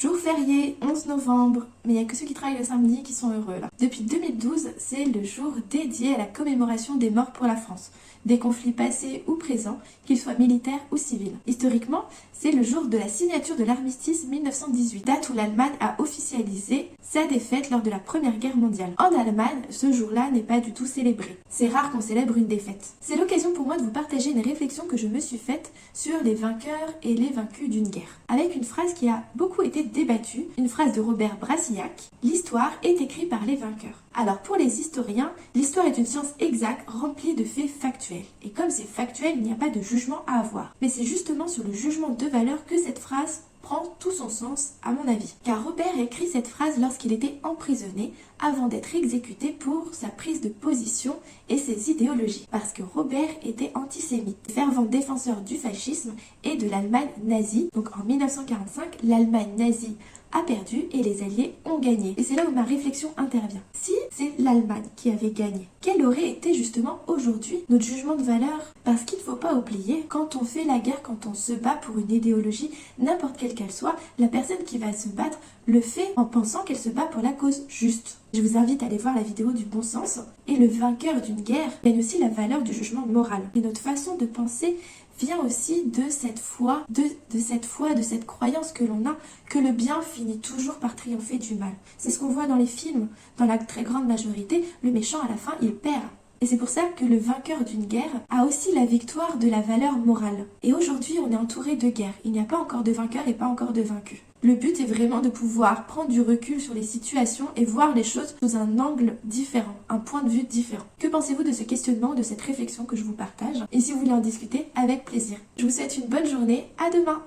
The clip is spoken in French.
Jour férié, 11 novembre, mais il n'y a que ceux qui travaillent le samedi qui sont heureux là. Depuis 2012, c'est le jour dédié à la commémoration des morts pour la France, des conflits passés ou présents, qu'ils soient militaires ou civils. Historiquement, c'est le jour de la signature de l'armistice 1918, date où l'Allemagne a officialisé sa défaite lors de la Première Guerre mondiale. En Allemagne, ce jour-là n'est pas du tout célébré. C'est rare qu'on célèbre une défaite. C'est l'occasion pour moi de vous partager une réflexion que je me suis faite sur les vainqueurs et les vaincus d'une guerre, avec une phrase qui a beaucoup été débattue, une phrase de Robert Brasillach: l'histoire est écrite par les vainqueurs. Alors pour les historiens, l'histoire est une science exacte remplie de faits factuels. Et comme c'est factuel, il n'y a pas de jugement à avoir. Mais c'est justement sur le jugement de valeur que cette phrase prend tout son sens, à mon avis. Car Robert écrit cette phrase lorsqu'il était emprisonné avant d'être exécuté pour sa prise de position et ses idéologies. Parce que Robert était antisémite, fervent défenseur du fascisme et de l'Allemagne nazie. Donc en 1945, l'Allemagne nazie a perdu et les Alliés ont gagné. Et c'est là où ma réflexion intervient. Si c'est l'Allemagne qui avait gagné, quel aurait été justement aujourd'hui notre jugement de valeur? Parce qu'il ne faut pas oublier, quand on fait la guerre, quand on se bat pour une idéologie, n'importe quelle qu'elle soit, la personne qui va se battre le fait en pensant qu'elle se bat pour la cause juste. Je vous invite à aller voir la vidéo du bon sens. Et le vainqueur d'une guerre gagne aussi la valeur du jugement moral. Et notre façon de penser vient aussi de cette foi, de cette croyance que l'on a, que le bien finit toujours par triompher du mal. C'est ce qu'on voit dans les films. Dans la très grande majorité, le méchant à la fin, il perd. Et c'est pour ça que le vainqueur d'une guerre a aussi la victoire de la valeur morale. Et aujourd'hui, on est entouré de guerres. Il n'y a pas encore de vainqueur et pas encore de vaincu. Le but est vraiment de pouvoir prendre du recul sur les situations et voir les choses sous un angle différent, un point de vue différent. Que pensez-vous de ce questionnement, de cette réflexion que je vous partage? Et si vous voulez en discuter, avec plaisir. Je vous souhaite une bonne journée, à demain!